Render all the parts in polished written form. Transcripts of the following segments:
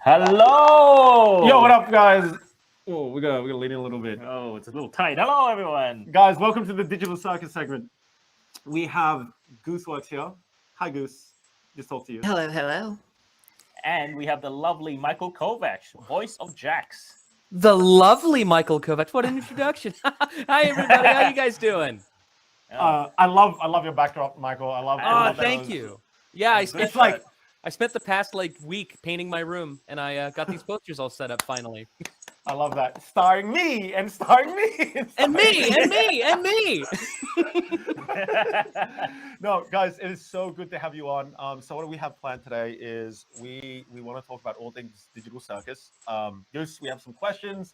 Hello! Yo, what up, guys? Oh, we're gonna lean in a little bit. Oh, it's a little tight. Hello, everyone. Guys, welcome to the Digital Circus segment. We have Gooseworx here. Hi, Goose. Just talk to you. Hello, hello. And we have the lovely Michael Kovach, voice of Jax. The lovely Michael Kovach. What an introduction. Hi, everybody. How you guys doing? I love your backdrop, Michael. I love thank you. Yeah, I spent the past week painting my room, and I got these posters all set up finally. I love that. Starring me and starring me. And me. No, guys, it is so good to have you on. So what we have planned today is we want to talk about all things Digital Circus. Goose, we have some questions.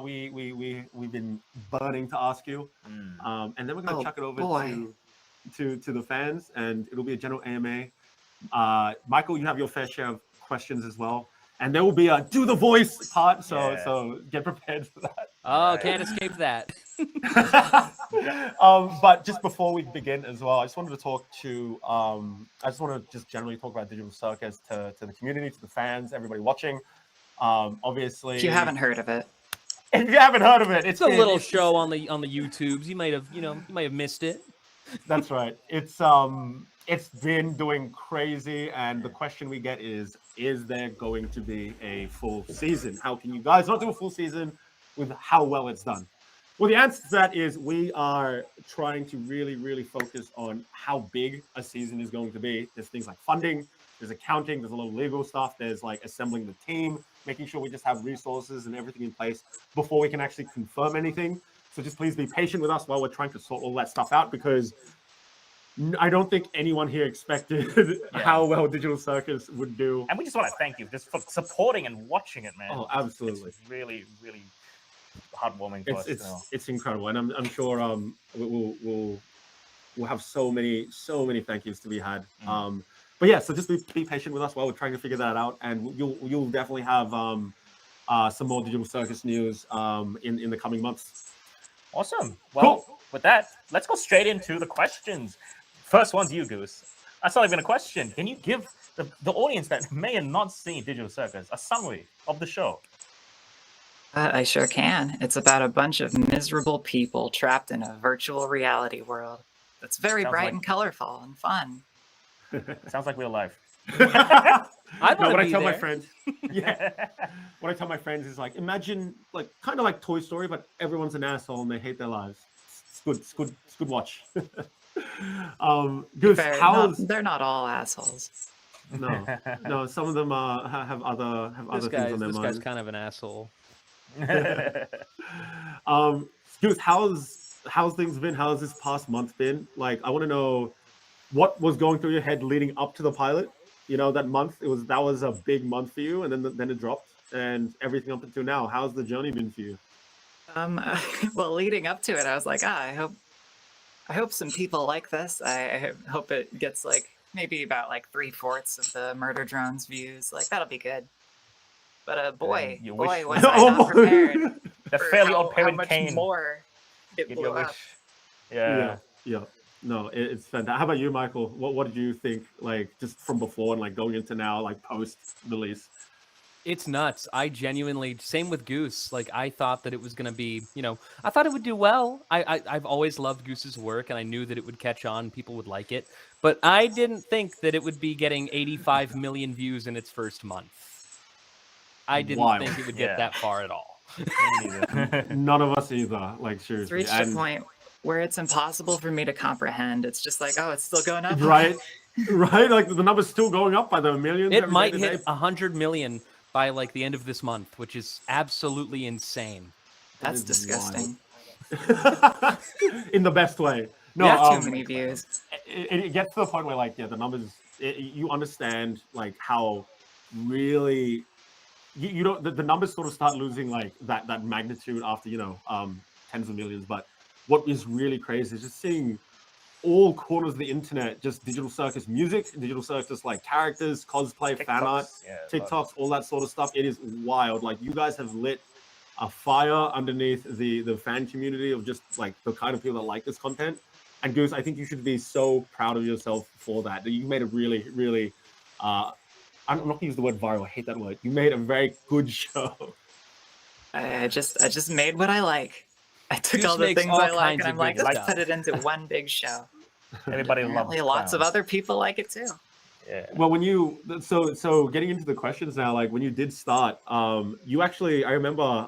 We've been burning to ask you. And then we're gonna chuck it over to the fans, and it'll be a general AMA. Michael, you have your fair share of questions as well. And there will be a do the voice part, so get prepared for that. Oh, can't escape that. But just before we begin as well, I just wanted to talk to just generally talk about Digital Circus to the community, to the fans, everybody watching. Obviously, If you haven't heard of it, It's a little show on the YouTubes. You might have missed it. That's right. It's been doing crazy, and the question we get is there going to be a full season? How can you guys not do a full season with how well it's done? Well, the answer to that is we are trying to really, really focus on how big a season is going to be. There's things like funding, there's accounting, there's a lot of legal stuff, there's like assembling the team, making sure we just have resources and everything in place before we can actually confirm anything. So just please be patient with us while we're trying to sort all that stuff out, because I don't think anyone here expected how well Digital Circus would do. And we just want to thank you just for supporting and watching it, man. Oh, absolutely. It's really, really heartwarming for us. It's incredible, and I'm sure we'll have so many thank yous to be had. But yeah, so just be patient with us while we're trying to figure that out, and you'll definitely have some more Digital Circus news in the coming months. Awesome. Well, With that, let's go straight into the questions. First one's you, Goose. That's not even a question. Can you give the audience that may have not seen Digital Circus a summary of the show? I sure can. It's about a bunch of miserable people trapped in a virtual reality world that's very bright and colorful and fun. Sounds like real life. What I tell my friends, what I tell my friends is like, imagine kind of like Toy Story, but everyone's an asshole and they hate their lives. It's good watch. Goose, they're not all assholes. No, some of them have other things on their mind. This guy's kind of an asshole. Goose, how's things been? How's this past month been? Like, I want to know what was going through your head leading up to the pilot. You know, that month that was a big month for you, and then it dropped, and everything up until now. How's the journey been for you? Well, leading up to it, I was like, I hope some people like this. I hope it gets maybe about 3/4 of the Murder Drones views. That'll be good. But boy, was I not prepared. The fairly odd parent Kane. More it blew up. Yeah. No, it's fantastic. How about you, Michael? What did you think, just from before and going into now, post release? It's nuts. I genuinely, same with Goose. I thought that it was going to be, I thought it would do well. I've always loved Goose's work, and I knew that it would catch on. People would like it. But I didn't think that it would be getting 85 million views in its first month. I didn't think it would get that far at all. None of us either. Seriously. It's reached a point where it's impossible for me to comprehend. It's just it's still going up. Right. The number's still going up by the millions. It might hit 100 million by the end of this month, which is absolutely insane. That's disgusting. In the best way. No, that's too many views. It gets to the point where the numbers. You understand how really you don't the numbers sort of start losing that magnitude after tens of millions. But what is really crazy is just seeing all corners of the internet, just Digital Circus music, Digital Circus characters, cosplay, TikToks, fan art, TikToks, all that sort of stuff. It is wild. You guys have lit a fire underneath the fan community of just the kind of people that like this content. And Goose, I think you should be so proud of yourself for that. You made a really, really I'm not gonna use the word viral. I hate that word. You made a very good show. I just made what I like. I took Goose all the makes things all I like kinds and of I'm like, good let's stuff. put it into one big show. Everybody Apparently, loves lots of clowns. other people like it too. Yeah. Well, when you so getting into the questions now, like when you did start, you actually I remember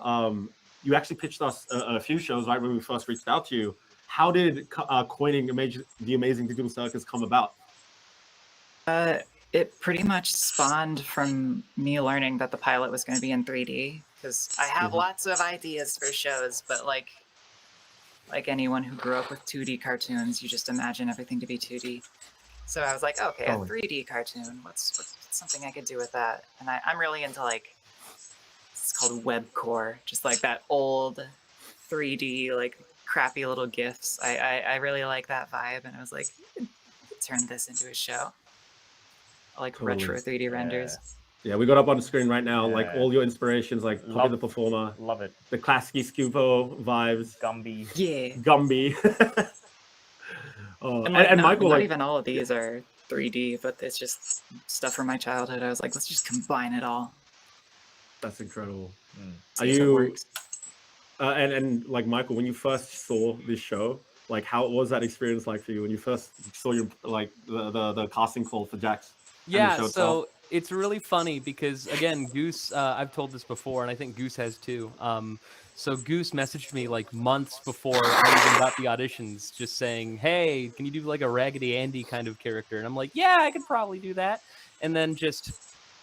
you actually pitched us a few shows right when we first reached out to you. How did coining the Amazing Digital Circus come about? It pretty much spawned from me learning that the pilot was going to be in 3D because I have lots of ideas for shows, but like anyone who grew up with 2D cartoons, you just imagine everything to be 2D. So I was like, okay, a 3D cartoon. What's something I could do with that? And I'm really into like, it's called webcore, just like that old 3D like crappy little GIFs. I really like that vibe, and I was like, you could turn this into a show. Like retro 3D renders. Yeah, we got up on the screen right now, like Yeah. all your inspirations, like Poppy the Performer, Love it. the classic Scupo vibes, Gumby. Yeah. Gumby. And, like, and Michael, not like even all of these are 3D, but it's just stuff from my childhood. I was like, let's just combine it all. that's incredible. See Are if it you works. and like Michael, when you first saw this show, like how was that experience like for you when you first saw your like the casting call for Jax? and the Yeah, show so itself? it's really funny because again, Goose, I've told this before, and I think Goose has too. So Goose messaged me like months before I even got the auditions, just saying, "Hey, can you do like a Raggedy Andy kind of character?" And I'm like, "Yeah, I could probably do that." And then just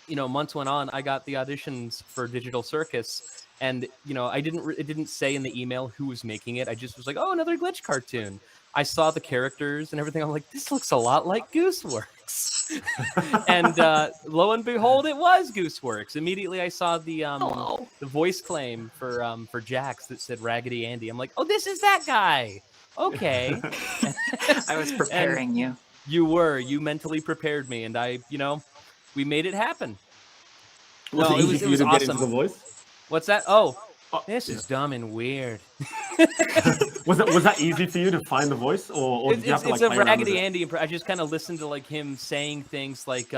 months went on, I got the auditions for Digital Circus, and it didn't say in the email who was making it. I just was like, "Oh, another glitch cartoon." I saw the characters and everything. I'm like, this looks a lot like Gooseworx. And lo and behold, it was Gooseworx. Immediately, I saw the voice claim for Jax that said Raggedy Andy. I'm like, oh, this is that guy. Okay. I was preparing you. You mentally prepared me, and we made it happen. Was it easy for you to get into the voice? What's that? Oh, this is dumb and weird. Was that easy for you to find the voice, or did you have to like it's a play around with Raggedy it? Andy. I just kind of listened to like him saying things like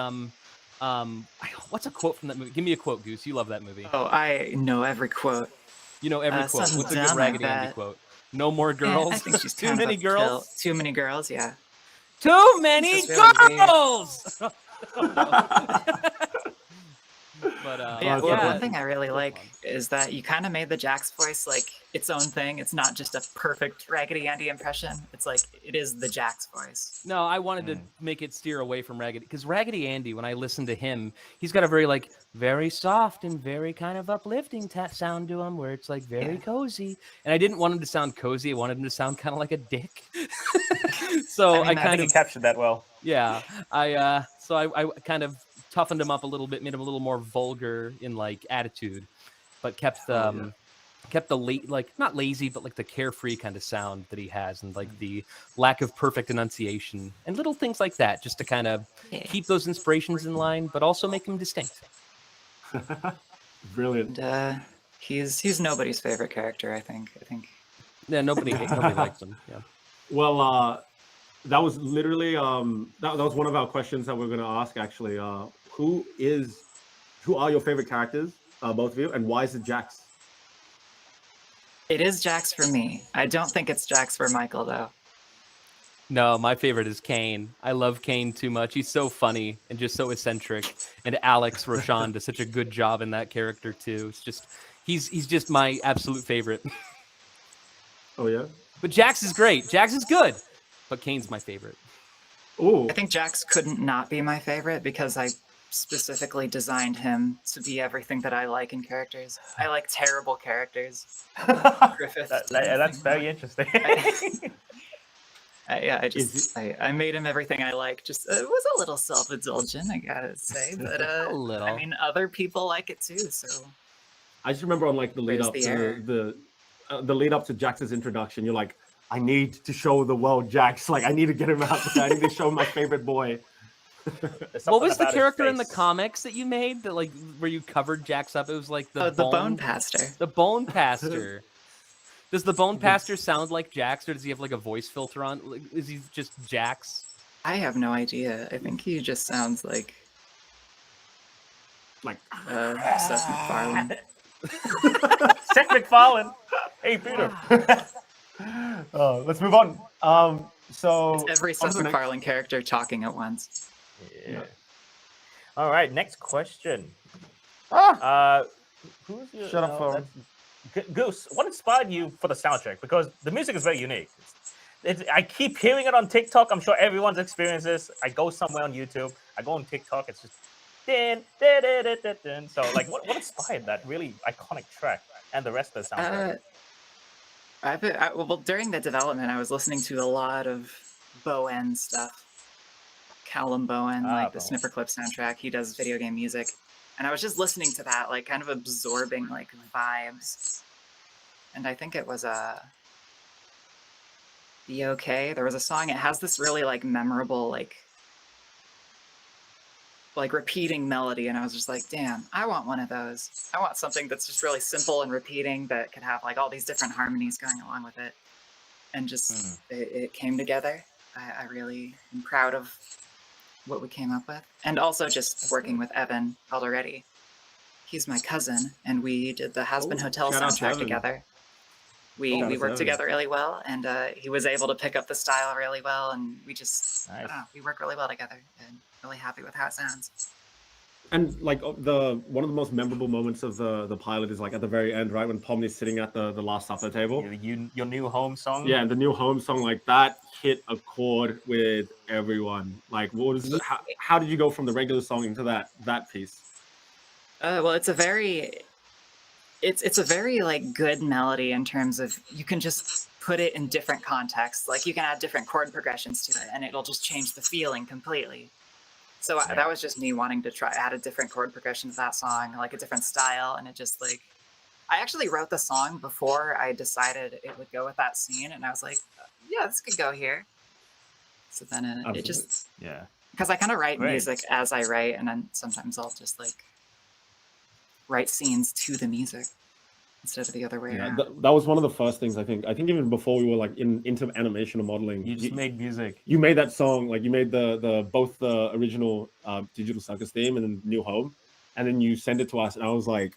what's a quote from that movie? Give me a quote, Goose. You love that movie. Oh, I know every quote. You know every quote. something What's a good dumb, I Raggedy Andy bet. quote? No more Yeah, girls. I think she's Too kind of many a girls. Too many girls, yeah. Too many This is really weird. girls. But Yeah, yeah. one thing I really like is that you kind of made the Jax voice like its own thing. It's not just a perfect Raggedy Andy impression. It's like it is the Jax voice. No, I wanted to make it steer away from Raggedy, because Raggedy Andy, when I listen to him, he's got a very soft and very kind of uplifting sound to him, where it's like very cozy. And I didn't want him to sound cozy. I wanted him to sound kind of like a dick. So I mean, I think you captured that well. yeah, I kind of toughened him up a little bit, made him a little more vulgar in like attitude, but kept the not lazy, but like the carefree kind of sound that he has, and like the lack of perfect enunciation and little things like that, just to kind of keep those inspirations in line, but also make them distinct. Brilliant. And he's nobody's favorite character, I think. Yeah, nobody likes him. Yeah. Well, that was literally that was one of our questions that we're going to ask actually. Who are your favorite characters, both of you, and why is it Jax? It is Jax for me. I don't think it's Jax for Michael though. No, my favorite is Kane. I love Kane too much. He's so funny and just so eccentric. And Alex Roshan does such a good job in that character too. It's just he's just my absolute favorite. Oh yeah. But Jax is great. Jax is good. But Kane's my favorite. Oh, I think Jax couldn't not be my favorite because I specifically designed him to be everything that I like in characters. I like terrible characters. Griffith. That's very interesting. I made him everything I like. Just it was a little self-indulgent, I gotta say, but A little. I mean, other people like it too. So I just remember on like the lead Where's up the to error? the lead up to Jax's introduction. You're like, I need to show the world Jax. Like, I need to get him out there. I need to show my favorite boy. What was the character in the comics that you made that like where you covered Jax up? It was like the Bone Pastor. The Bone Pastor. Does the Bone Pastor sound like Jax, or does he have like a voice filter on? Like, is he just Jax? I have no idea. I think he just sounds like Like, Seth MacFarlane. Seth MacFarlane. Hey, Peter. let's move on. So It's every on to Seth the next- MacFarlane character talking at once. Yeah. All right, next question. Who's your? Shut up, phone. Goose. What inspired you for the soundtrack? Because the music is very unique. I keep hearing it on TikTok. I'm sure everyone's experienced this. I go somewhere on YouTube. I go on TikTok. It's just din, din, din, din, din, din. So, like, what inspired that really iconic track and the rest of the soundtrack? Well, during the development, I was listening to a lot of Bowen stuff. Callum Bowen, like the Bowen. Snipper Clip soundtrack. He does video game music. And I was just listening to that, like kind of absorbing like vibes. And I think it was Be Okay. There was a song, it has this really like memorable, like repeating melody. And I was just like, damn, I want one of those. I want something that's just really simple and repeating that could have like all these different harmonies going along with it. And just, it came together. I really am proud of what we came up with. And also just working with Evan already. He's my cousin, and we did the Has Been Hotel shout out to soundtrack Evan. together. We Shout out to worked Evan. together really well, and he was able to pick up the style really well, and we just, I Nice. don't know, we work really well together, and really happy with how it sounds. And like one of the most memorable moments of the pilot is like at the very end, right, when Pomni's sitting at the Last Supper table. Your new home song. Yeah, and the new home song, like that hit a chord with everyone. Like, what was how did you go from the regular song into that piece? Well, it's a very like good melody in terms of you can just put it in different contexts. Like you can add different chord progressions to it, and it'll just change the feeling completely. So that was just me wanting to try add a different chord progression to that song, like a different style, and it just like I actually wrote the song before I decided it would go with that scene, and I was like, yeah, this could go here. So then it just because I kind of write music as I write, and then sometimes I'll just like write scenes to the music instead of the other way around. That was one of the first things I think even before we were like into animation or modeling. You just made music. You made that song, like you made both the original Digital Circus theme and then New Home, and then you send it to us, and I was like,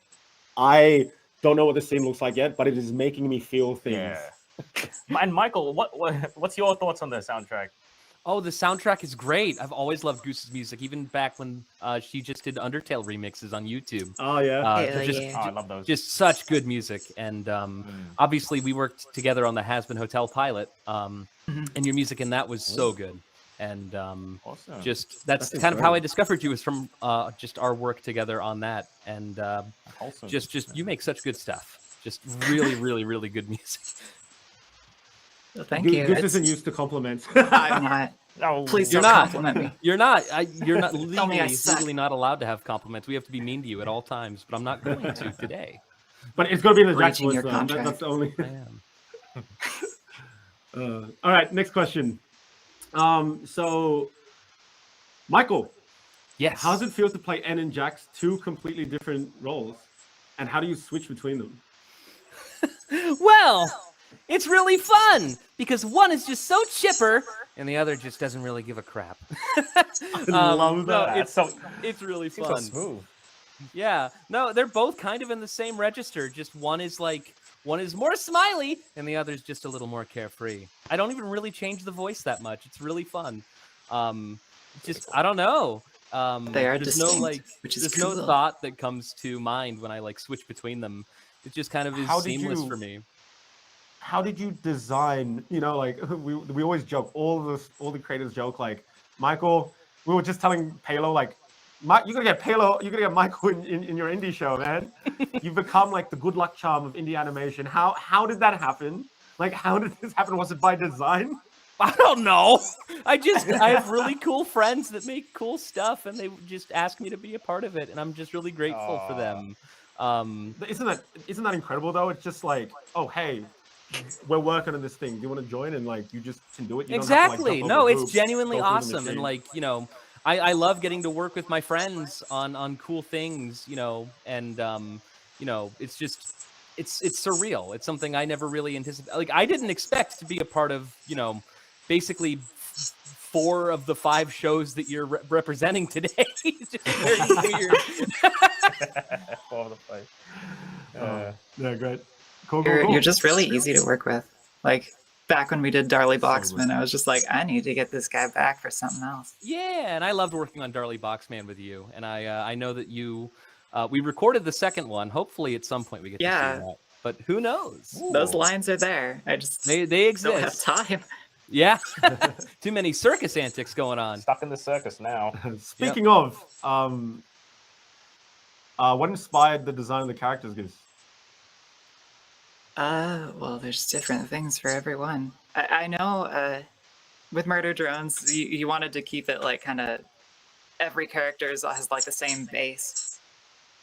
I don't know what this scene looks like yet, but it is making me feel things. Yeah. And Michael, what's your thoughts on the soundtrack? Oh, the soundtrack is great. I've always loved Goose's music, even back when she just did Undertale remixes on YouTube. Oh yeah, I love those. Just such good music, and obviously we worked together on the Has Been Hotel pilot, and your music in that was so good. And awesome. Just that's kind of how I discovered you, was from just our work together on that, and awesome. just you make such good stuff. Just really, really, really good music. Well, thank you. Goose isn't used to compliments. I'm not. No, Please You're don't not. compliment me. You're not. You're not Tell me I suck. legally not allowed to have compliments. We have to be mean to you at all times, but I'm not going to today. But it's going to be in the Jack's Breaching voice. your Though. contract. That's the only. I am. All right, next question. So, Michael, Yes. how does it feel to play N and Jax, two completely different roles, and how do you switch between them? Well, it's really fun because one is just so chipper and the other just doesn't really give a crap. I love that. It's really Seems fun. so smooth. Yeah. No, they're both kind of in the same register. Just one is more smiley and the other's just a little more carefree. I don't even really change the voice that much. It's really fun. Just I don't know. They are there's distinct, which is there's cool. no thought that comes to mind when I like switch between them. It just kind of is How did seamless you- for me. How did you design? You know, like we always joke. All the creators joke. Like Michael, we were just telling Palo, like, you're gonna get Palo, you're gonna get Michael in your indie show, man. You've become like the good luck charm of indie animation. How did that happen? Like, how did this happen? Was it by design? I don't know. I have really cool friends that make cool stuff, and they just ask me to be a part of it, and I'm just really grateful for them. Isn't that incredible though? It's just like, oh hey, we're working on this thing. Do you want to join? And like, you just can do it. You don't have to, like, Exactly. jump No, over it's hoops, genuinely go through the awesome, and machine. like I love getting to work with my friends on cool things, and it's just it's surreal. It's something I never really anticipated. Like I didn't expect to be a part of, basically 4 of the 5 shows that you're representing today. It's just very weird. All the place. Yeah, great. Cool, You're just really easy to work with. Like back when we did Darley Boxman, I was just like, I need to get this guy back for something else. Yeah, and I loved working on Darley Boxman with you, and I know that you. We recorded the second one. Hopefully, at some point we get to see that. But who knows? Those lines are there. I just They don't have exist. time. Yeah, too many circus antics going on. Stuck in the circus now. Speaking of, what inspired the design of the characters, Goose? Well, there's different things for everyone. I know, with Murder Drones, you wanted to keep it like kind of every character has like the same base.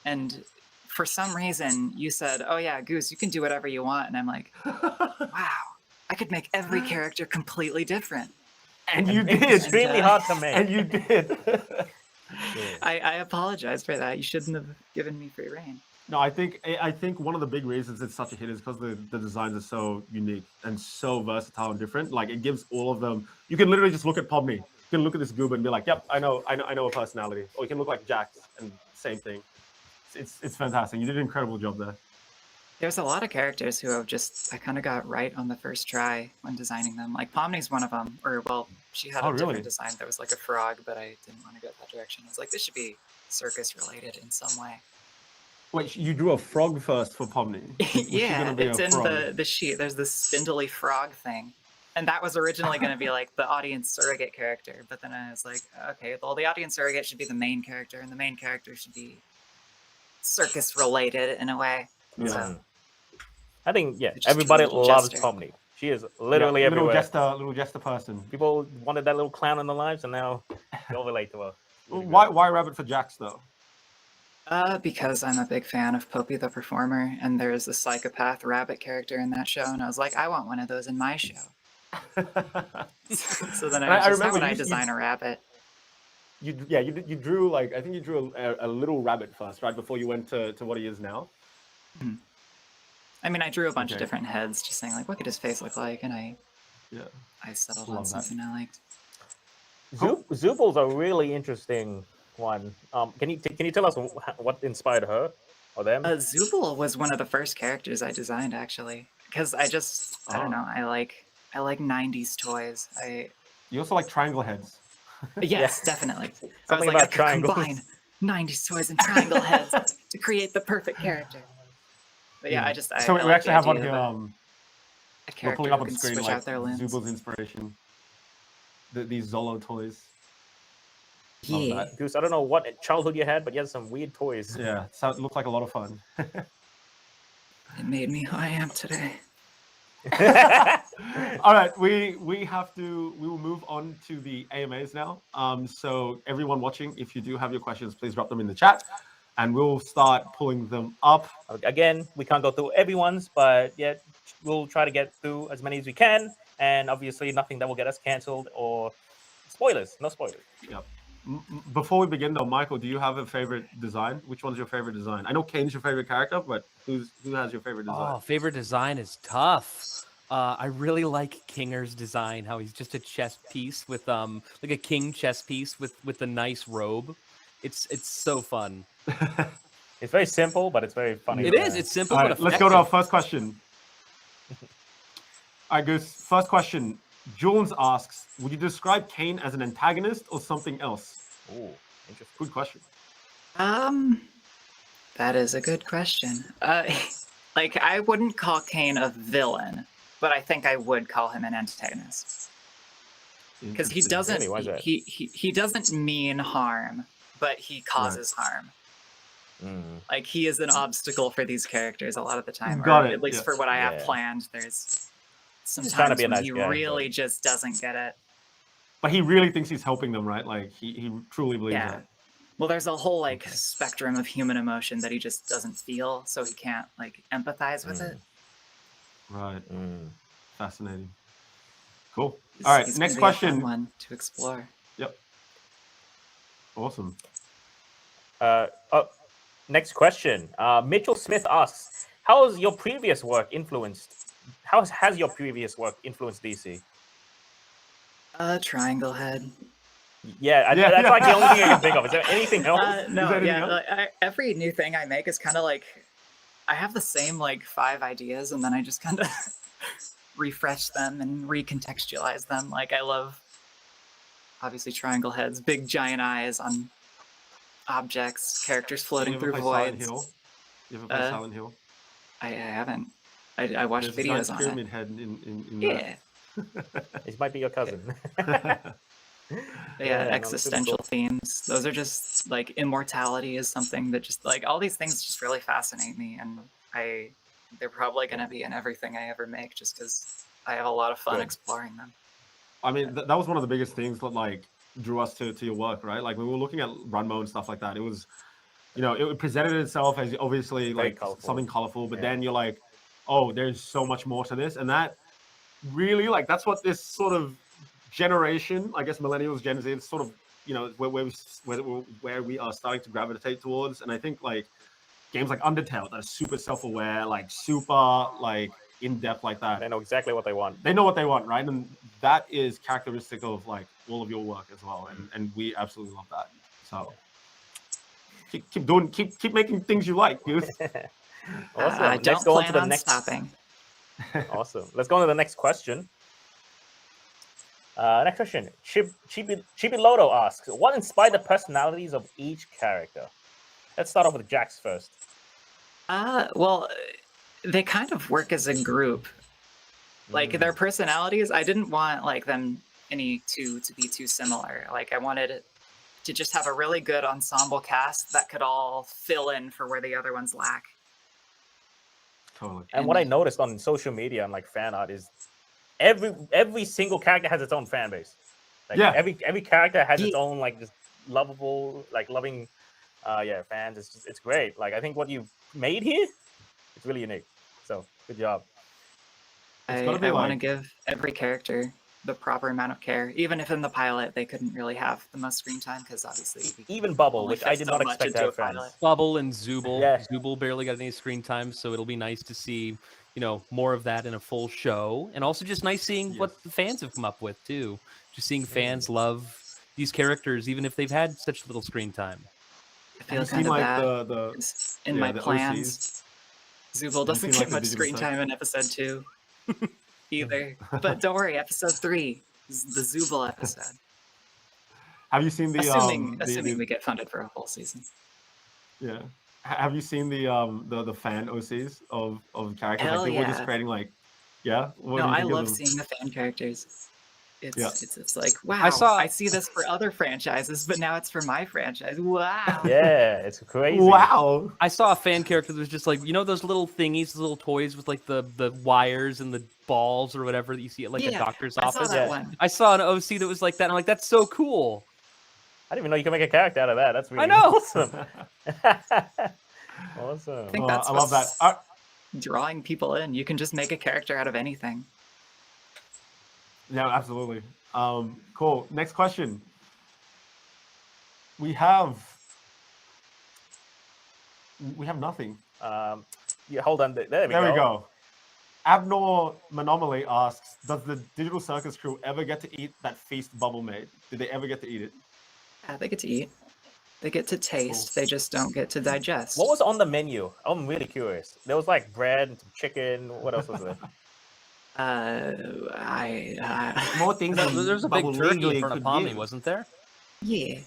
And for some reason, you said, oh yeah, Goose, you can do whatever you want. And I'm like, wow, I could make every character completely different. And you did. Extremely hard to make. And you did. I apologize for that. You shouldn't have given me free reign. No, I think one of the big reasons it's such a hit is because the designs are so unique and so versatile and different. Like it gives all of them. You can literally just look at Pomni. You can look at this goober and be like, "Yep, I know a personality." Or you can look like Jax and same thing. It's fantastic. You did an incredible job there. There's a lot of characters who I kind of got right on the first try when designing them. Like Pomni's one of them. Or well, she had a different design that was like a frog, but I didn't want to go that direction. I was like, this should be circus related in some way. Wait, you drew a frog first for Pomni? Yeah, it's in the sheet. There's this spindly frog thing. And that was originally going to be like the audience surrogate character. But then I was like, okay, well, the audience surrogate should be the main character, and the main character should be circus related in a way. Yeah. So, I think, just everybody a little loves jester. Pomni. She is literally everywhere. Little jester person. People wanted that little clown in their lives, and now they all relate to her. Really good. Why rabbit for Jax though? because I'm a big fan of Popey the Performer, and there's a psychopath rabbit character in that show, and I was like, I want one of those in my show. So then I was just, how would I design a rabbit? You drew like, I think you drew a little rabbit first, right, before you went to what he is now. Mm-hmm. I mean, I drew a bunch of different heads, just saying like, what could his face look like, and I settled on something I liked. Zubal's a really interesting one. Can you tell us what inspired her or them? Zubal was one of the first characters I designed, actually, because I don't know, I like 90s toys. You also like triangle heads. Yes, definitely. Something I was like, about I could triangles. combine 90s toys and triangle heads to create the perfect character. But yeah, So we actually have one here. We're pulling up on the screen screen like like their limbs. Zubal's inspiration. These Zolo toys. Yeah. Goose, I don't know what childhood you had, but you had some weird toys. Yeah, so it looked like a lot of fun. It made me who I am today. All right, we will move on to the AMAs now. So everyone watching, if you do have your questions, please drop them in the chat, and we'll start pulling them up. Again, we can't go through everyone's, but yet we'll try to get through as many as we can, and obviously nothing that will get us cancelled or spoilers. No spoilers. Yep. Before we begin, though, Michael, do you have a favorite design? Which one's your favorite design? I know Kane's your favorite character, but who has your favorite design? Oh, favorite design is tough. I really like Kinger's design. How he's just a chess piece with like a king chess piece with a nice robe. It's so fun. It's very simple, but it's very funny. It is. It's simple. All but right, let's go to our effective. first question. All right, Goose. First question. Jules asks, would you describe Kane as an antagonist or something else? Ooh, interesting. Good question. That is a good question. Like, I wouldn't call Kane a villain, but I think I would call him an antagonist. Because he doesn't, Really? Why is that? he doesn't mean harm, but he causes harm. Like, he is an obstacle for these characters a lot of the time. Got or it, at least yeah. for what I have Yeah. planned, there's trying to sometimes be a when nice he guy, really but- just doesn't get it. But he really thinks he's helping them, right? Like, he truly believes Yeah. that. Well, there's a whole, like, spectrum of human emotion that he just doesn't feel, so he can't, like, empathize with it. Right. Fascinating. Cool. He's- All right, he's next gonna be a fun question. one to explore. Yep. Awesome. Next question. Mitchell Smith asks, how has your previous work influenced DC? Triangle head. Yeah, Yeah, that's yeah. like the only thing I can think of. Is there anything else? No, anything yeah. else? Like, every new thing I make is kind of like I have the same like 5 ideas, and then I just kind of refresh them and recontextualize them. Like I love obviously triangle heads, big giant eyes on objects, characters floating You ever through play Silent voids. Hill? You ever play Uh, Silent Hill? I haven't. I watched There's a giant videos on pyramid it. head in Yeah, It might be your cousin. that. yeah, no, existential super themes. Those are just like immortality is something that just like all these things just really fascinate me, and they're probably gonna be in everything I ever make just because I have a lot of fun Good. exploring them. I mean, that was one of the biggest things that like drew us to your work, right? Like when we were looking at Runmo and stuff like that, it was, you know, it presented itself as obviously Very like colorful. something colorful, but Yeah. then you're like, oh, there's so much more to this, and that really like that's what this sort of generation, I guess, millennials, Gen Z, is sort of, you know, where we are starting to gravitate towards, and I think like games like Undertale that are super self-aware, like super like in-depth like that. They know exactly what they want. They know what they want, right? And that is characteristic of like all of your work as well, and we absolutely love that. So keep making things you like, Goose. Awesome. I Let's don't go on plan to the on next. stopping. Awesome. Let's go on to the next question. Next question. Chibi Loto asks, what inspired the personalities of each character? Let's start off with Jax first. Well, they kind of work as a group. Like their personalities, I didn't want like them any two to be too similar. Like I wanted to just have a really good ensemble cast that could all fill in for where the other ones lack. Totally. And what I noticed on social media and like fan art is every single character has its own fan base. Like Yeah. every character has its Yeah. own like just lovable, like loving fans. It's great. Like I think what you've made here, it's really unique. So good job. It's I gotta be want to like- give every character the proper amount of care, even if in the pilot they couldn't really have the most screen time because obviously we Even Bubble, only which fit I did so not much expect to into have a fans. pilot. Bubble and Zooble. Yeah. Zooble barely got any screen time, so it'll be nice to see, you know, more of that in a full show, and also just nice seeing what Yes. the fans have come up with too. Just seeing fans love these characters, even if they've had such little screen time. I Have feel you kind seen of like bad. the 'Cause in yeah, my the plans, Zooble doesn't seen, get like, the much digital screen set? time in episode 2 either. But don't worry, episode 3 is the Zooble episode. Have you seen the Assuming we get funded for a whole season. yeah? Have you seen the fan OCs of characters? Hell like people just yeah. creating like, yeah. What No, do you I think of love them? seeing the fan characters. It's Yeah. it's like wow. saw- I see this for other franchises, but now it's for my franchise. Wow. Yeah, it's crazy. Wow. I saw a fan character that was just like, you know, those little thingies, those little toys with like the wires and the balls or whatever that you see at like a Yeah, doctor's I saw office. that Yeah. one. I saw an OC that was like that. And I'm like, that's so cool. I didn't even know you can make a character out of that. That's really know. awesome. Awesome. I think that's I love that. what's drawing people in. You can just make a character out of anything. Yeah, absolutely. Cool. Next question. We have nothing. Yeah, hold on. There we There go. we go. Abnor Monomaly asks, does the Digital Circus crew ever get to eat that feast Bubble made? Did they ever get to eat it? Yeah, they get to eat. They get to taste. They just don't get to digest. What was on the menu? I'm really curious. There was like bread and some chicken. What else was there? More things There's a big turkey in front of Pomni, wasn't there? Yeah.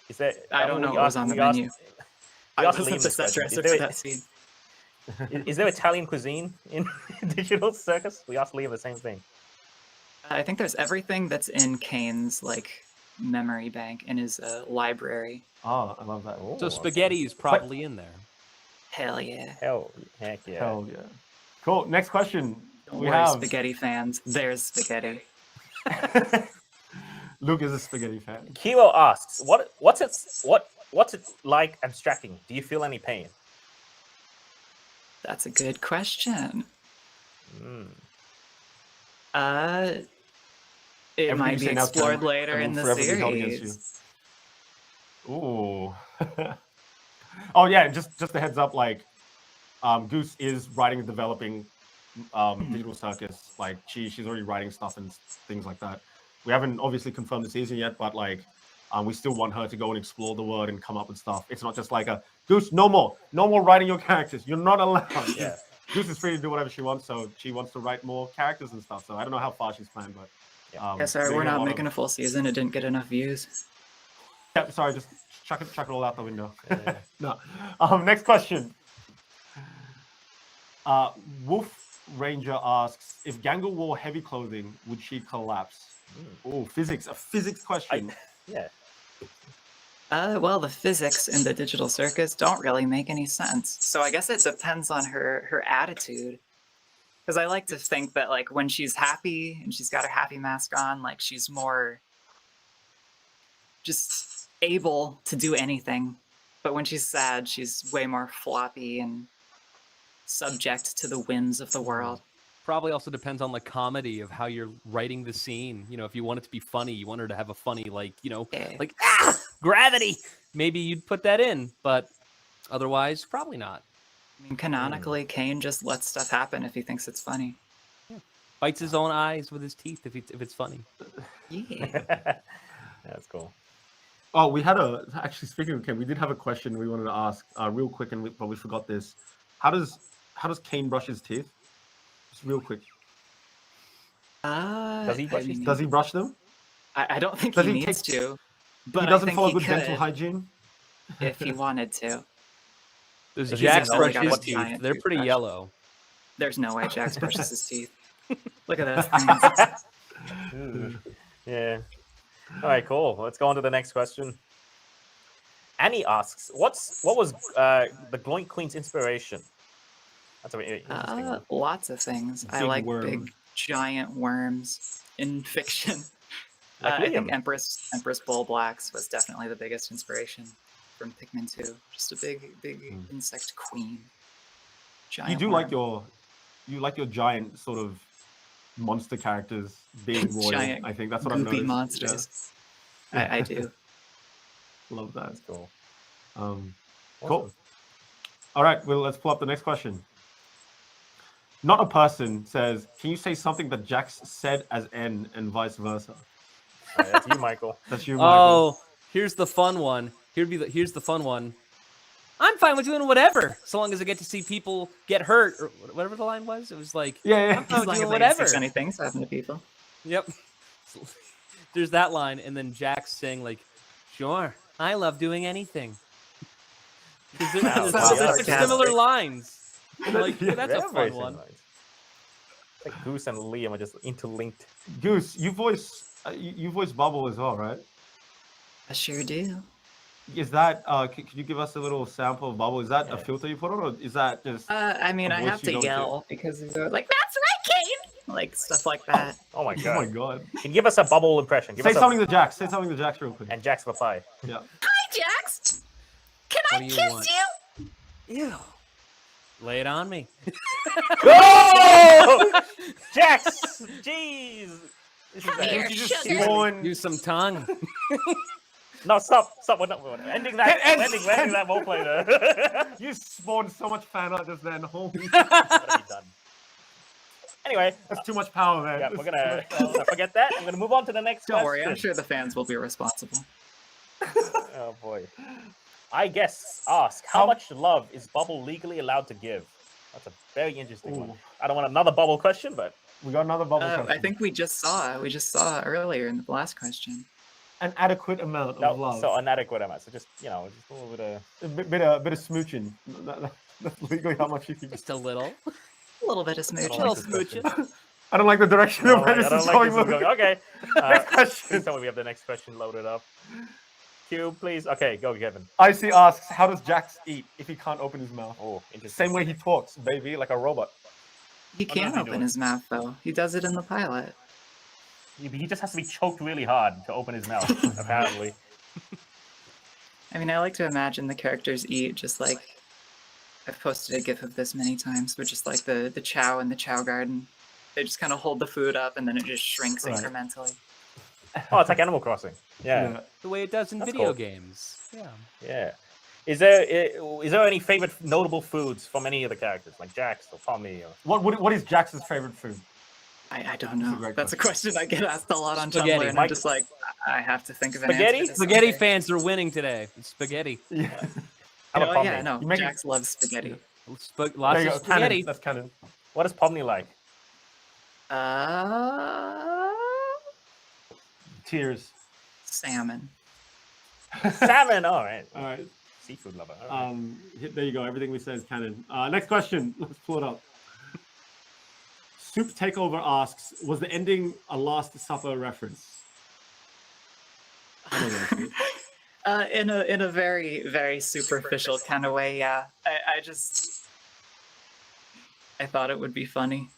Is there? I don't know we what was asked- on the we asked- menu. we I asked wasn't Liam the this set question. dresser Is there- for that scene. Is there Italian cuisine in Digital Circus? We asked Liam the same thing. I think there's everything that's in Kane's like memory bank in his library. Oh, I love that. Ooh, So awesome. spaghetti is probably in there. Hell yeah. Heck yeah. Hell yeah. Cool. Next question. Don't We worry, have spaghetti fans. There's spaghetti. Luke is a spaghetti fan. Kiro asks, what's it like abstracting? Do you feel any pain? That's a good question. Mm. It Everything might you be say now, explored Cameron, later and in will the forever be held against series. Ooh. Oh yeah, just a heads up, like Goose is writing and developing Digital Circus. Like she's already writing stuff and things like that. we haven't obviously confirmed the season yet, but like, we still want her to go and explore the world and come up with stuff. It's not just like a Goose, no more writing your characters. You're not allowed. Yeah. Goose is free to do whatever she wants, so she wants to write more characters and stuff. So I don't know how far she's planned, but Yeah, sorry, we're not making a full season. It didn't get enough views. Yeah, sorry, just chuck it all out the window. Yeah. No. Next question. Wolf Ranger asks, if Gangle wore heavy clothing, would she collapse? Oh, physics. A physics question. Yeah. Well, the physics in the digital circus don't really make any sense. So I guess it depends on her attitude. Because I like to think that like when she's happy and she's got her happy mask on, like she's more just able to do anything. But when she's sad, she's way more floppy and subject to the whims of the world. Probably also depends on the comedy of how you're writing the scene. You know, if you want it to be funny, you want her to have a funny, like, you know, like, gravity. Maybe you'd put that in, but otherwise, probably not. I mean, canonically, Kane just lets stuff happen if he thinks it's funny. Bites his own eyes with his teeth if it's funny. Yeah. That's cool. Oh, we had actually, speaking of Kane, we did have a question we wanted to ask real quick, but we forgot this. How does Kane brush his teeth? Just real quick. Does he brush his teeth? Does he brush them? I don't think Does he he needs to. But He doesn't I think follow he good could dental hygiene? if he wanted to. Does Does Jax he brush got his a teeth? giant They're pretty toothbrush? yellow. There's no way Jax brushes his teeth. Look at those things. Yeah. All right, cool. Let's go on to the next question. Annie asks, what was the Gloink Queen's inspiration? That's a very interesting one. Lots of things. I Big like worm. big giant worms in fiction. Like I think Liam. Empress Bull Blacks was definitely the biggest inspiration from Pikmin 2. Just a big insect queen. Giant You do worm. like your giant sort of monster characters being royal. Giant I think that's what I've goopy noticed. monsters. Yeah. I do. Love that. That's cool. Cool. Awesome. All right, well, let's pull up the next question. Not a person says, can you say something that Jax said as N and vice versa? All right, that's you, Michael. That's you, Michael. Oh, here's the fun one. Here's the fun one. I'm fine with doing whatever, so long as I get to see people get hurt, or whatever the line was. It was like, Yeah. I'm fine As with long doing as I can see whatever. funny things happen to people. Yep. There's that line, and then Jax saying like, "Sure, I love doing anything." There's Wow, wow, such similar lines. Like, Yeah, that's a They're very fun one. similar. It's like Goose and Liam are just interlinked. Goose, you voice Bubble as well, right? I sure do. Is that, could you give us a little sample of Bubble? Is that a Yeah. filter you put on, or is that just... I mean, A I voice have you to don't do. yell because they're like, "That's right, Kane!" Like stuff like that. Oh my Oh my god. god. Can you give us a Bubble impression? Give Say us something to Jax. Say something to Jax real quick. And Jack's reply. Yeah. Hi, Jax. Can What I do you kiss want? you? Ew. Lay it on me. Oh! Jax! Jeez! This is Come here, You just sugar. spawn... Use some tongue. No, stop! We're ending that. It ends. We're ending that role play there. You spawned so much fan art just then. Holy... Gotta be done. Anyway, That's too much power, man. yeah, That's we're too gonna much power. forget that. I'm gonna move on to the next Don't question. worry, I'm sure the fans will be responsible. Oh boy. I guess ask how much love is Bubble legally allowed to give? That's a very interesting one. Ooh. I don't want another Bubble question, but We got another Bubble question. I think we just saw it earlier in the last question. An adequate amount no, of love. so inadequate amount. So just just a little bit of. A bit of smooching. That's legally how much you can. Just a little. A little bit of I A don't smooching. little like this question. smooching. I don't like the direction of where I this don't is like going. this is Luke. going. Okay. Next question. Please tell me we have the next question loaded up. Q, please. Okay, go, Kevin. Icy asks, how does Jax eat if he can't open his mouth? Oh, interesting. Same way he talks, baby, like a robot. He What can does he open do? his mouth though. He does it in the pilot. He just has to be choked really hard to open his mouth, apparently. I mean, I like to imagine the characters eat just like I've posted a GIF of this many times, but just like the Chow in the Chow Garden. They just kind of hold the food up and then it just shrinks Right. incrementally. Oh, it's like Animal Crossing. Yeah. The way it does in That's video cool. games. Yeah. Yeah. Is there any favorite notable foods from any of the characters, like Jax or Pomni? Or... What is Jax's favorite food? I don't That's a know. great That's a question I get asked a lot on Spaghetti. Tumblr, and I'm just like, I have to think of an Spaghetti? answer. to Spaghetti say. fans are winning today. It's spaghetti. Yeah. How about Oh yeah, pomni? no. You make it- Jax loves spaghetti. Lots There you of go. spaghetti. Canon. That's canon. What is pomni like? Tears. Salmon. Salmon. All right. All right. Seafood lover. All right. There you go. Everything we said is canon. Next question. Let's pull it up. Soup Takeover asks, was the ending a Last Supper reference? I know the answer is. In a very, very superficial kind of way, yeah. I thought it would be funny.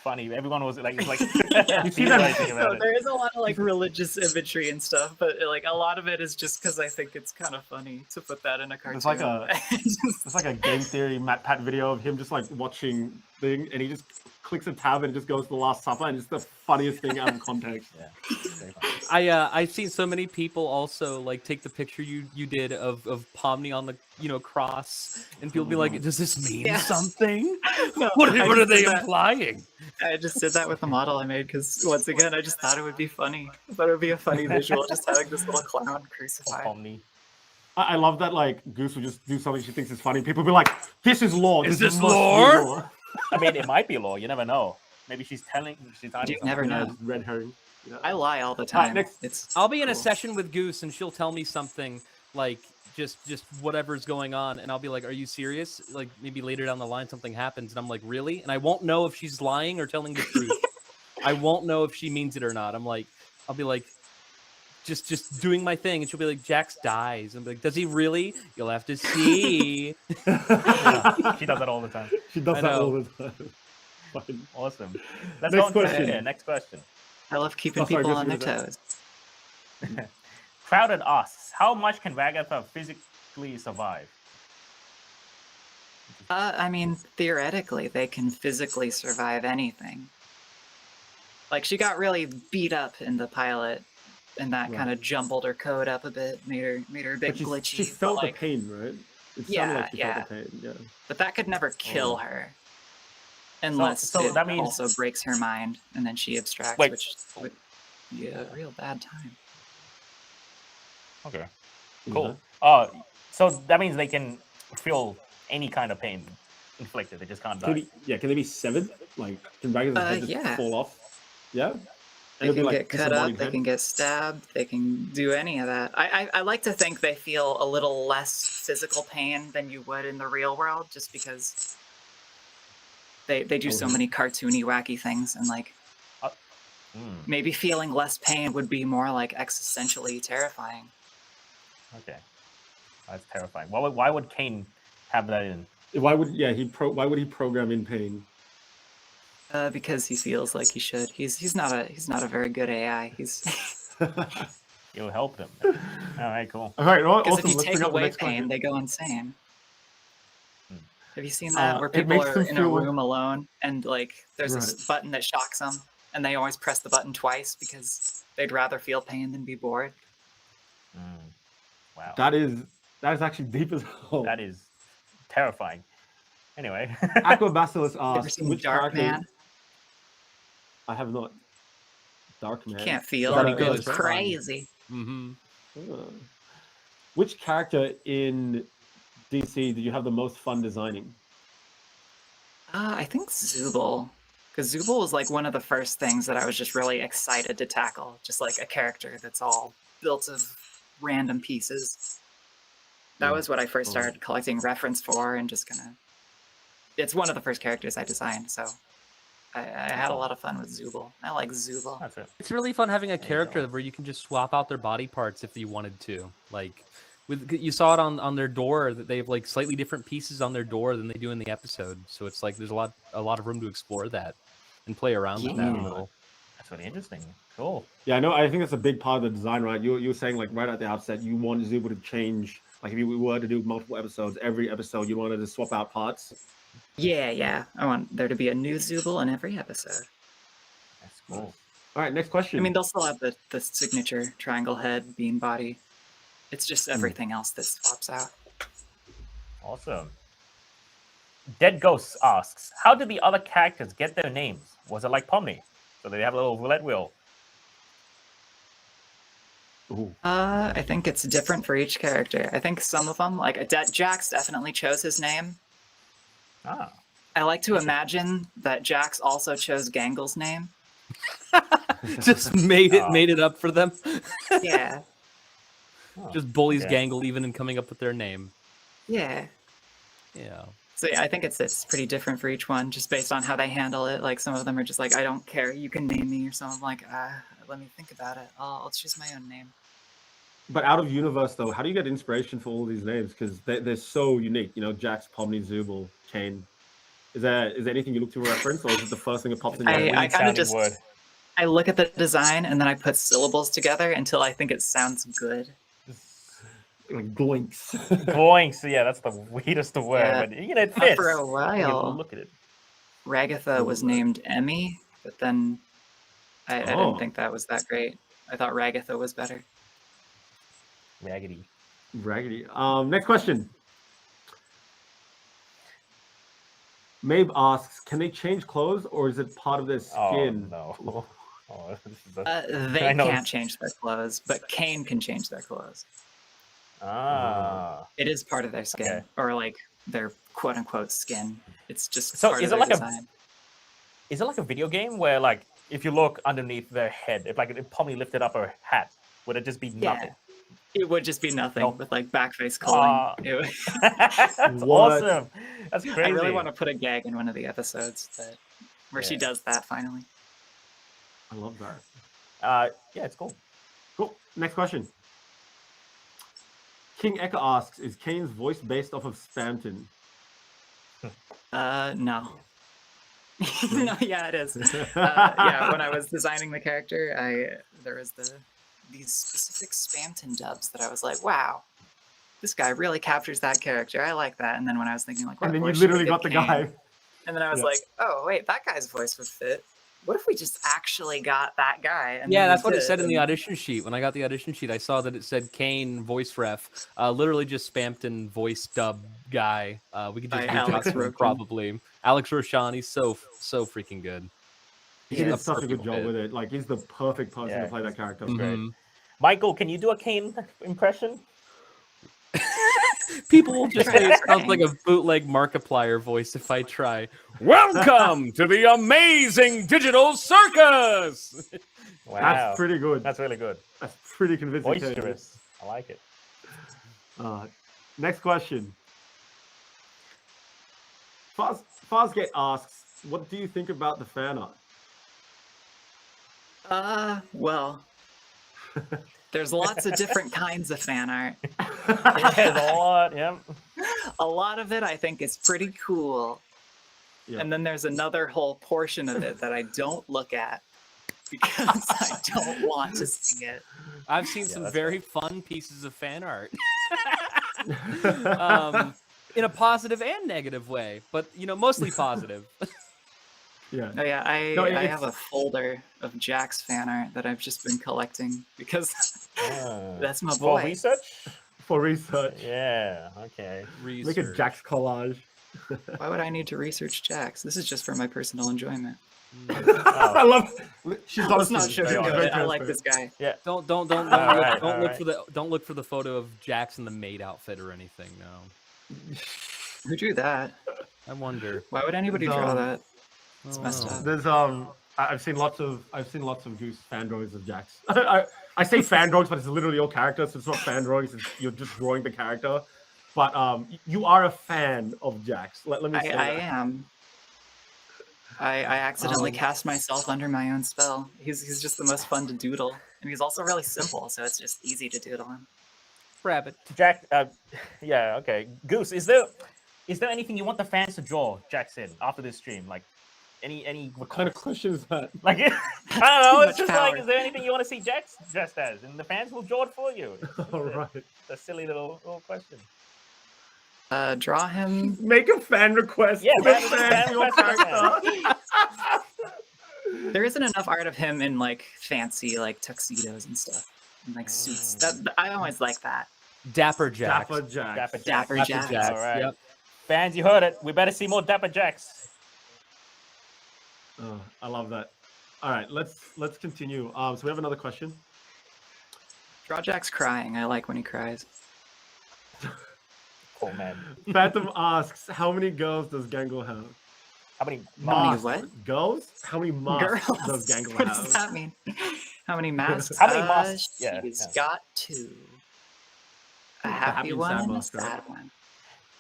Funny. Everyone was like, it's like You see that- theorizing about No, it. there is a lot of like religious imagery and stuff, but like a lot of it is just because I think it's kind of funny to put that in a cartoon. It's like It's like a game theory Matt Pat video of him just like watching thing, and he just clicks a tab and it just goes to the Last Supper, and it's the funniest thing out of context. Yeah. Very funny. I've seen so many people also like take the picture you did of Pomni on the cross, and people be like, does this mean Yeah. something? No, What I are just they did that- implying? I just did that with the model I made because once again I just thought it would be funny. I thought it would be a funny visual, just having this little clown crucified. Pomni. I love that like Goose will just do something she thinks is funny. People be like, "This is lore. Is this this must be lore?" I mean, it might be law. You never know. Maybe she's hiding You something. never Yeah, know. red herring. Yeah. I lie all the time. next- It's I'll be in a cool. session with Goose, and she'll tell me something like just whatever's going on, and I'll be like, "Are you serious?" Like maybe later down the line something happens, and I'm like, "Really?" And I won't know if she's lying or telling the truth. I won't know if she means it or not. I'll be like, just doing my thing, and she'll be like, "Jax dies." I'm like, "Does he really?" You'll have to see. Yeah, she does that all the time. She does I that know. all the time. Fine. Awesome. Let's Next go on to question. yeah, next question. I love keeping Oh, sorry, people Goose, on you their did that. toes. Crowded asks, how much can Ragatha physically survive? I mean, theoretically, they can physically survive anything. Like, she got really beat up in the pilot, and that Right. kind of jumbled her code up a bit, made her a bit But she glitchy. felt but, the like, pain, right? It sounded Yeah, like she yeah. felt the pain. Yeah. but that could never kill her, unless so it that means- also breaks her mind, and then she abstracts, Wait. which would be a real bad time. Okay. Yeah. Cool. So that means they can feel any kind of pain inflicted. They just can't Can die. they be, can they be severed? Like, can Ragatha's head just Yeah. fall off? Yeah. They it'll be can like get cut up, disembodied they head? can get stabbed, they can do any of that. I like to think they feel a little less physical pain than you would in the real world, just because they do so Okay. many cartoony, wacky things, and like maybe feeling less pain would be more like existentially terrifying. Okay. That's terrifying. Why would Kane have that in? Why would why would he program in pain? Because he feels like he should. He's not a very good AI. He's It'll help them. All right, cool. All right, well, because awesome. if you Let's take bring up the away next pain, question. they go insane. Hmm. Have you seen that where it people makes are them in a feel- room alone and like there's Right. this button that shocks them, and they always press the button twice because they'd rather feel pain than be bored? Wow. That is actually deep as hell. That is terrifying. Anyway. Aquabacillus Ever asks, seen which Dark character? Man? I have not. Dark Man. Can't feel Dark it. Man It's is fun. crazy. Mm-hmm. Which character in DC did you have the most fun designing? I think Zubul. Because Zubul was like one of the first things that I was just really excited to tackle. Just like a character that's all built of random pieces. That Yeah. was what I first Totally. started collecting reference for, and just kind of. It's one of the first characters I designed, so I had a lot of fun with Zubul. I like Zubul. That's it. It's really fun having a you go. character where you can just swap out their body parts if you wanted to. Like, you saw it on their door that they have like slightly different pieces on their door than they do in the episode. So it's like there's a lot of room to explore that and play around with that a Yeah. little. That's really interesting. Cool. Yeah, I know. I think that's a big part of the design, right? You were saying like right at the outset, you want Zubo to change. Like if you were to do multiple episodes, every episode you wanted to swap out parts. Yeah. I want there to be a new Zubul in every episode. That's cool. All right, next question. I mean, they'll still have the signature triangle head, bean body. It's just everything else that swaps out. Awesome. Dead Ghost asks, how did the other characters get their names? Was it like Pomni? So they have a little roulette wheel. Ooh. I think it's different for each character. I think some of them, like Jax definitely chose his name. Ah. I like to imagine that Jax also chose Gangle's name. Just made it up for them. Yeah. Oh, Just bullies okay. Gangle even in coming up with their name. Yeah. Yeah. So yeah, I think it's pretty different for each one, just based on how they handle it. Like some of them are just like, I don't care, you can name me, or some of them like, let me think about it. I'll choose my own name. But out of universe though, how do you get inspiration for all these names? Because they're so unique. You know, Jax, Pomni, Zubul, Kane. Is there anything you look to reference, or is it the first thing that pops in your head? I kind of Sounding just word. I look at the design and then I put syllables together until I think it sounds good. Like gloinks. Boinks, yeah, that's the weirdest word, Yeah. but you know, it fits. For a when you while, look at it. Ragatha was named Emmy, but then I Oh. didn't think that was that great. I thought Ragatha was better. Raggedy. Raggedy. Next question. Mabe asks, can they change clothes or is it part of their skin? Oh no. Oh, this is a... They I know can't it's- change their clothes, but Kane can change their clothes. Ah. It is part of their skin, Okay. or like their quote unquote skin. It's just So part is of it their like a- design. Is it like a video game where, like, if you look underneath their head, if Pomni lifted up her hat, would it just be nothing? It would just be nothing Nope. with like backface culling. Ah. It would- That's What? awesome. That's crazy. I really want to put a gag in one of the episodes where she Yeah. does that finally. I love that. Yeah, it's cool. Cool. Next question. King Eka asks, is Kane's voice based off of Spamton? No. No, yeah, it is. Yeah, when I was designing the character, there was these specific Spamton dubs that I was like, wow, this guy really captures that character. I like that. And then when I was thinking like, what And then you voice should literally we give got the Kane? guy. And then I was Yeah. like, oh wait, that guy's voice would fit. What if we just actually got that guy? And Yeah, then that's we what it did, said in the and- audition sheet. When I got the audition sheet, I saw that it said Kane voice ref. Literally just Spamton voice dub guy. We could just By reach out Alex to him Roshan. probably. Alex Roshan, he's so freaking good. He Yeah, did that's such a good perfect job fit. with it. Like, he's the perfect person Yeah, to play that character. great. Mhm. Michael, can you do a Kane impression? People will just say it sounds like a bootleg Markiplier voice if I try. Welcome to the amazing digital circus. Wow. That's pretty good. That's really good. That's pretty convincing. Kane. Boisterous. I like it. Next question. Farsgate asks, what do you think about the fan art? Well, there's lots of different kinds of fan art. There's a lot. Yeah. A lot of it I think is pretty cool. Yeah. And then there's another whole portion of it that I don't look at because I don't want to see it. I've seen Yeah, some that's very fun pieces of fan art. In a positive and negative way, but mostly positive. Yeah. Oh yeah, No, I it's- have a folder of Jack's fan art that I've just been collecting because that's my For boy. research? For research. Yeah. Okay. Make a Research. Jax collage. Why would I need to research Jack's? This is just for my personal enjoyment. I love. She's Let's not honestly sugarcoat very it. I like transparent. this guy. Don't Alright, don't look for the photo of Jax in the maid outfit or anything. No, Who drew that? I wonder. Why would anybody draw No. that? It's messed up. There's I've seen lots of Goose fan drawings of Jax. I say fan drawings, but it's literally your character, so it's not fan drawings. You're just drawing the character. But you are a fan of Jax. Let me say I that. am. I accidentally cast myself under my own spell. He's just the most fun to doodle, and he's also really simple, so it's just easy to doodle him. Rabbit. Jack. Yeah. Okay. Goose. Is there anything you want the fans to draw Jax in after this stream? Like any What kind of question is that? like I don't know. Too It's just much like, power. is there anything you want to see Jax dressed as? And the fans will draw it for you. All right. It's a silly little question. Draw him. Make a fan request. Yeah, for the fan fans, your request. character. There isn't enough art of him in like fancy like tuxedos and stuff, and like suits. That I always like that. Dapper Jax. Dapper Jax. Dapper Dapper Jax. Jax. Jax. All right. Yep. Fans, you heard it. We better see more Dapper Jacks. Oh, I love that. All right, let's continue. So we have another question. Drawjack's crying. I like when he cries. Cool, man. Phantom asks, how many girls does Gangle have? How many How many Masks. what? Girls? How many masks Girls. does Gangle What have? does that mean? How many masks? How many masks? Yeah, She's yeah. got 2. A happy happy and one sad and a mask, right? sad one.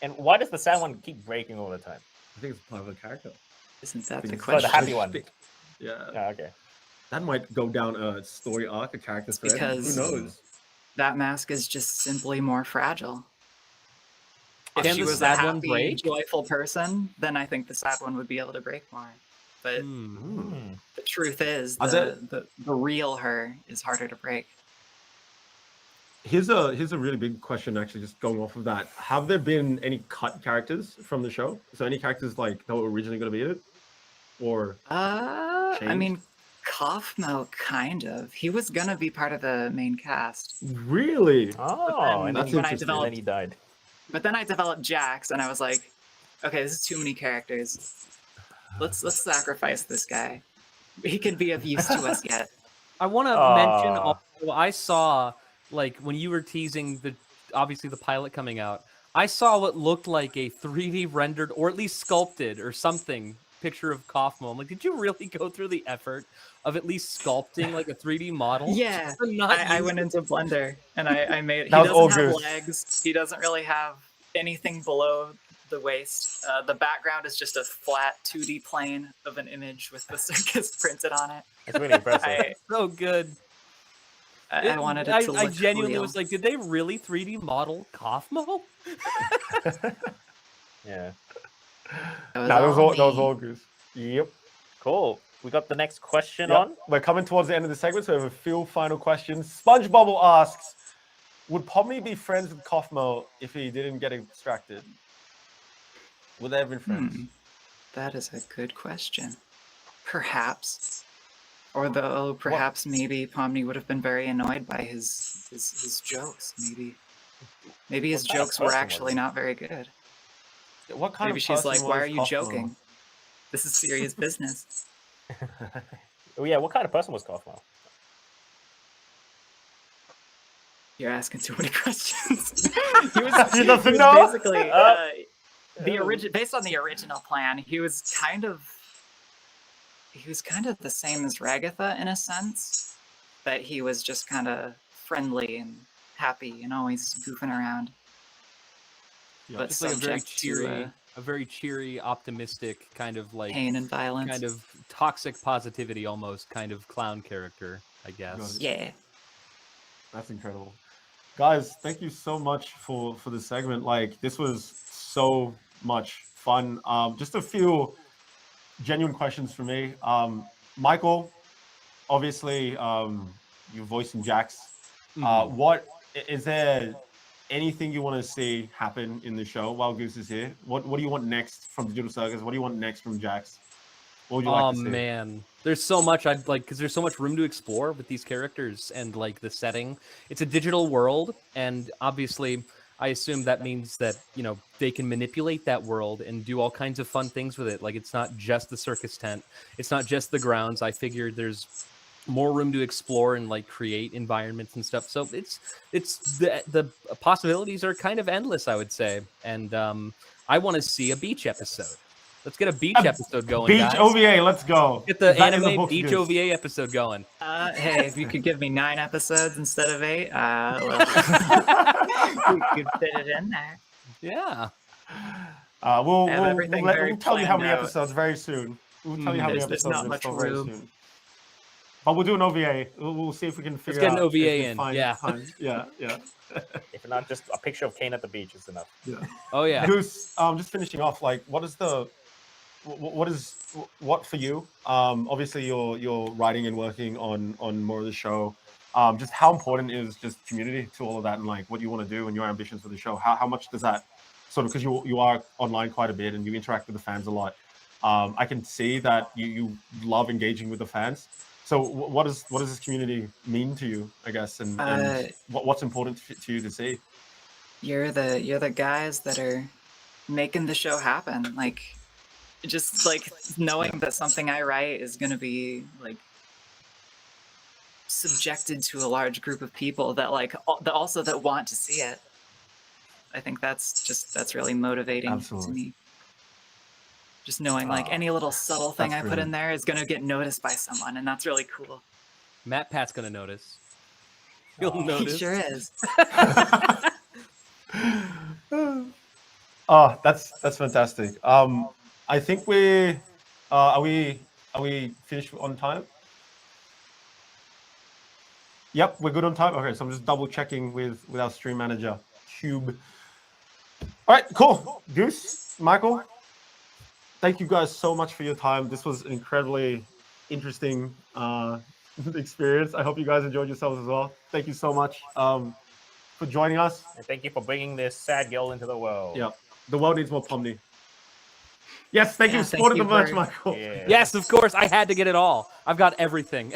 And why does the sad one keep breaking all the time? I think it's part of the character. Isn't that think the it's For question? the happy one. Yeah. Oh, okay. That might go down a story arc, a character thread. because- Who knows? That mask is just simply more fragile. If Can she the was a sad one happy, break? joyful person, then I think the sad one would be able to break more. But Hmm. the truth is, Are the real her is harder to break. Here's a really big question, actually, just going off of that. Have there been any cut characters from the show? So any characters like that were originally going to be in it? Or I Changed? mean, Kaufmo, kind of. He was gonna be part of the main cast, really? Oh, and then, That's he, when I interesting. and then developed, he died. but then I developed Jax, and I was like, okay, this is too many characters. Let's sacrifice this guy. He can be of use to us yet. I want to mention also, I saw, like, when you were teasing obviously the pilot coming out, I saw what looked like a 3D rendered or at least sculpted or something picture of Kaufmo. I'm like, did you really go through the effort of at least sculpting like a 3D model? Yeah, To not I use went into Blender and I made. He That was all doesn't have Goose. legs. He doesn't really have anything below the waist. The background is just a flat 2D plane of an image with the circus printed on it. It's really impressive. so good. I wanted it to look I genuinely real. was like, did they really 3D model Kaufmo? Yeah. That was all me. Goose. Yep. Cool. We got the next question Yep. on. We're coming towards the end of the segment, so we have a few final questions. SpongeBobble asks, would Pomni be friends with Kaufmo if he didn't get extracted? Would they have been friends? That is a good question. Perhaps. Or though perhaps maybe Pomni would have been very annoyed by his jokes. Maybe his What kind of jokes were person was actually he? not very good. What kind Maybe of she's person like, why was are you Kaufmo?" joking? This is serious business. Oh, yeah, what kind of person was Kaufmo? You're asking too many questions. He he doesn't was know? basically based on the original plan. He was kind of the same as Ragatha in a sense, but he was just kind of friendly and happy and always goofing around. Yeah. But Just like subject a very cheery, optimistic kind of like pain and violence. kind of toxic positivity almost kind of clown character, I guess. Got it. Yeah. That's incredible. Guys, thank you so much for this segment. Like, this was so much fun. Just a few genuine questions for me. Michael, obviously, you're voicing Jax. What is there anything you want to see happen in the show while Goose is here? What do you want next from Digital Circus? What do you want next from Jax? What would you like to see? Man, there's so much I'd like because there's so much room to explore with these characters and like the setting. It's a digital world, and obviously, I assume that means that they can manipulate that world and do all kinds of fun things with it. Like it's not just the circus tent, it's not just the grounds. I figured there's more room to explore and like create environments and stuff. So it's the possibilities are kind of endless, I would say. And I want to see a beach episode. Let's get a beach episode going, Beach guys. OVA, let's go. Get the Is that in the anime books, beach Goose? OVA episode going. Hey, if you could give me 9 episodes instead of 8, well, we could fit it in there. Yeah. We'll have everything very we'll tell you how many planned out. episodes very soon. We'll tell you how many There's episodes not in much store very room. soon. But we'll do an OVA. We'll see if we can figure get out an OVA if we in, find yeah. time. Yeah. If not, just a picture of Kane at the beach is enough. Oh yeah. Goose, just finishing off, like, what for you? Obviously, you're writing and working on more of the show. Just how important is just community to all of that, and like what you want to do and your ambitions for the show? How much does that sort of, because you are online quite a bit and you interact with the fans a lot. I can see that you love engaging with the fans. So what does this community mean to you, I guess, and what's important to you to see? You're the guys that are making the show happen. Like, just like knowing that something I write is going to be like subjected to a large group of people that also that want to see it. I think that's really motivating to me. Just knowing like any little subtle thing I put in there is going to get noticed by someone, and that's really cool. Matt Pat's gonna notice. He'll notice. He sure is. Oh, that's fantastic. I think we are we finished on time? Yep, we're good on time. Okay, so I'm just double checking with our stream manager, Cube. All right, cool. Goose, Michael, thank you guys so much for your time. This was an incredibly interesting experience. I hope you guys enjoyed yourselves as well. Thank you so much for joining us. And thank you for bringing this sad girl into the world. Yeah, the world needs more pomni. Yes, thank you for supporting the merch, Michael. Yeah. Yes, of course. I had to get it all. I've got everything.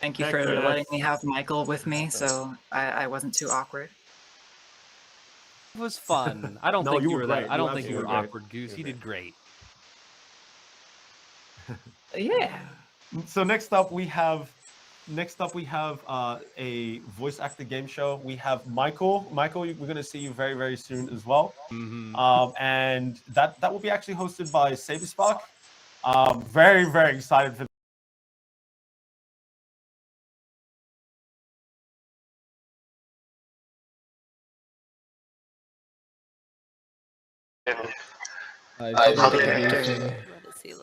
Thank you for letting me have Michael with me, so I wasn't too awkward. It was fun. I don't No, think you you were were great. that. I don't You think you were absolutely were awkward, Goose. You did great. Yeah. So next up we have a voice actor game show. We have Michael. Michael, we're going to see you very, very soon as well. And that will be actually hosted by Saberspark. Very, very excited for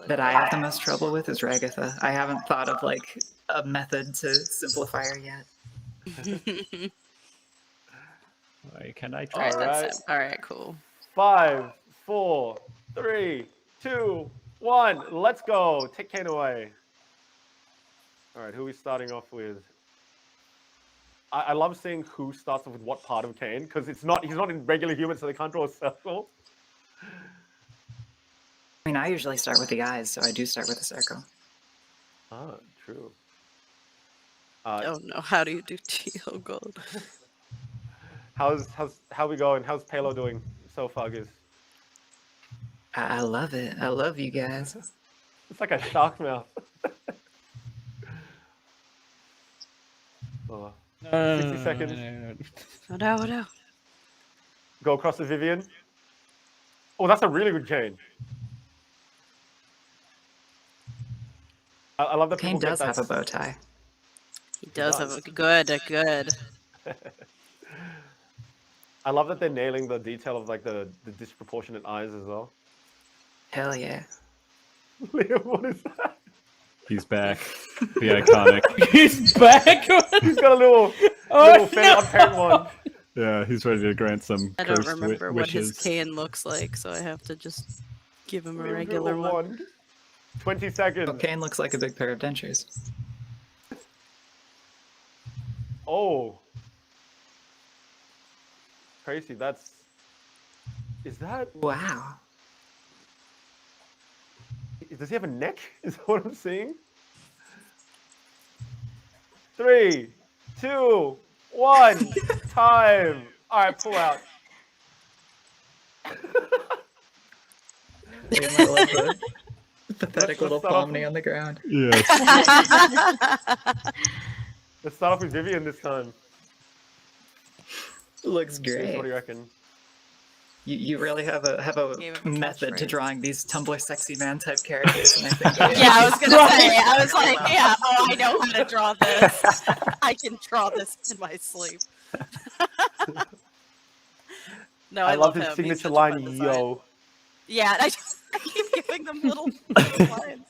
That I have the most trouble with is Ragatha. I haven't thought of like a method to simplify her yet. Wait, can I try? All right, cool. 5, 4, 3, 2, 1. Let's go. Take Kane away. All right, who are we starting off with? I love seeing who starts off with what part of Kane, because he's not in regular human, so they can't draw a circle. I mean, I usually start with the eyes, so I do start with a circle. Ah, true. Oh no, how do you do teal gold? How we going? How's Palo doing so far, Goose? I love it. I love you guys. It's like a shark mouth. Oh. 60 seconds. Oh no. Go across the Vivian. Oh, that's a really good chain. I love that Kane does have a bow tie. He does have a good. I love that they're nailing the detail of like the disproportionate eyes as well. Hell yeah. Liam, what is that? He's back. The iconic. He's back. He's got a little fan on parent one. Yeah, he's ready to grant some. I don't cursed remember what his wishes. cane looks like, so I have to just give him a regular one. 20 seconds. Oh, Kane looks like a big pair of dentures. Oh. Crazy, is that... Wow. Does he have a neck? Is that what I'm seeing? 3, 2, 1, time. All right, pull out. Pathetic little pomni on the ground. Yes. Let's start off with Vivian this time. Looks What great. do you reckon? You really have a Gave him a method to catchphrase. drawing these Tumblr sexy man type characters, and I think Yeah, I was gonna say. I was like, yeah. Oh, I know how to draw this. I can draw this in my sleep. No, I love his him. He's signature such a line, fun design. yo. Yeah, and I keep giving them little lines.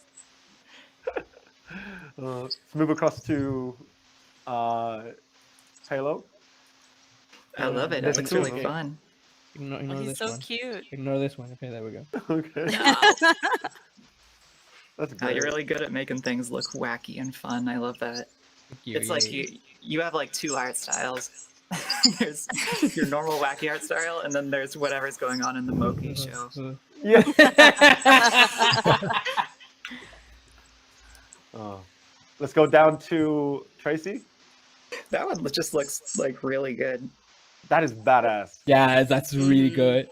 Let's move across to Halo. I love it. That's It's cool. really fun. Ignore Oh, he's this so one. cute. Ignore this one. Okay, there we go. Okay. That's You're great. really good at making things look wacky and fun. I love that. It's like you have like two art styles. There's your normal wacky art style, and then there's whatever's going on in the Moki show. Yeah. Let's go down to Tracy. That one just looks like really good. That is badass. Yeah, that's really good.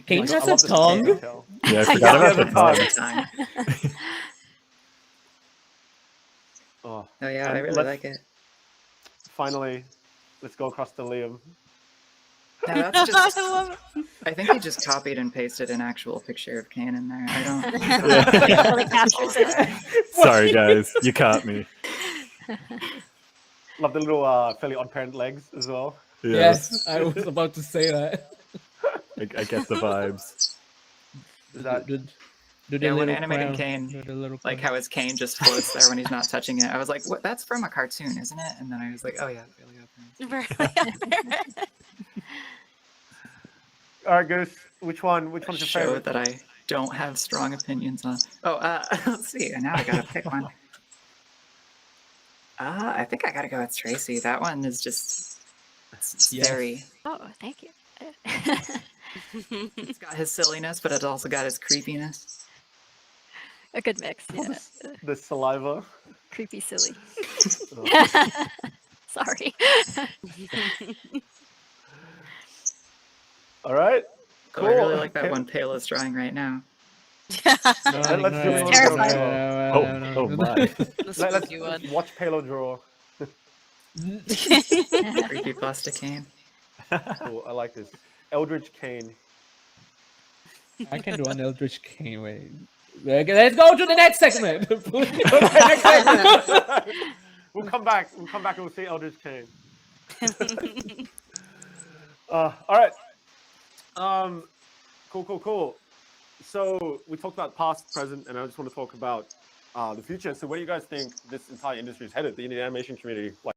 Kane I has a love this tongue. detail. Yeah, I forgot Yeah, about the the tongue. Time. Oh, Oh yeah, I and really let's- like it. Finally, let's go across to Liam. No, that's just. I love it. I think he just copied and pasted an actual picture of Kane in there. I don't. Yeah. Really captures it. Sorry, guys, you caught me. Love the little Fairly Odd Parent legs as well. Yes, I was about to say that. I get the vibes. Is that Do the Yeah, when little animating crown. Kane, Do the little Like crown. how his cane just floats there when he's not touching it. I was like, "What? That's from a cartoon, isn't it?" And then I was like, "Oh yeah, Fairly Odd Parents." all right, Goose? Which one's your Show favorite? that I don't have strong opinions on. Oh, let's see. Now I gotta pick one. I think I gotta go with Tracy. That one is just it's Yes. very. Oh, thank you. It's got his silliness, but it's also got his creepiness. A good mix. Yeah. The saliva. Creepy, silly. Oh. Sorry. All right. Oh, I really Cool. like that Okay. one Pala's drawing right now. Let's do It's one. terrifying. Oh my. The Let's spooky one. watch Palo draw. Creepy plastic cane. Cool. I like this. Eldritch Cane. I can do an Eldritch Cane. Wait. Okay, let's go to the next segment. Next segment. We'll come back. We'll come back and we'll see Eldritch Cane. All right. Cool. So we talked about past, present, and I just want to talk about the future. So where do you guys think this entire industry is headed? The Indian animation community. Like,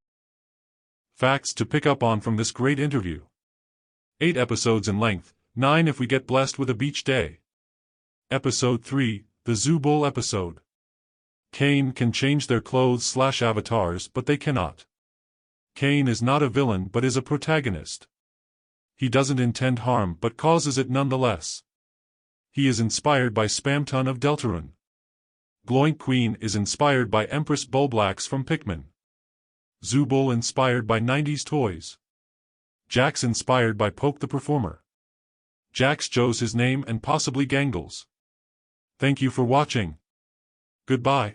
Facts to pick up on from this great interview. 8 episodes in length, 9 if we get blessed with a beach day. Episode 3, the Zoo Bowl episode. Kane can change their clothes/avatars, but they cannot. Kane is not a villain but is a protagonist. He doesn't intend harm but causes it nonetheless. He is inspired by Spamton of Deltarune. Gloink Queen is inspired by Empress Bulblax from Pikmin. Zooble inspired by 90s toys. Jax inspired by Poke the Performer. Jax chose his name and possibly Gangles. Thank you for watching. Goodbye.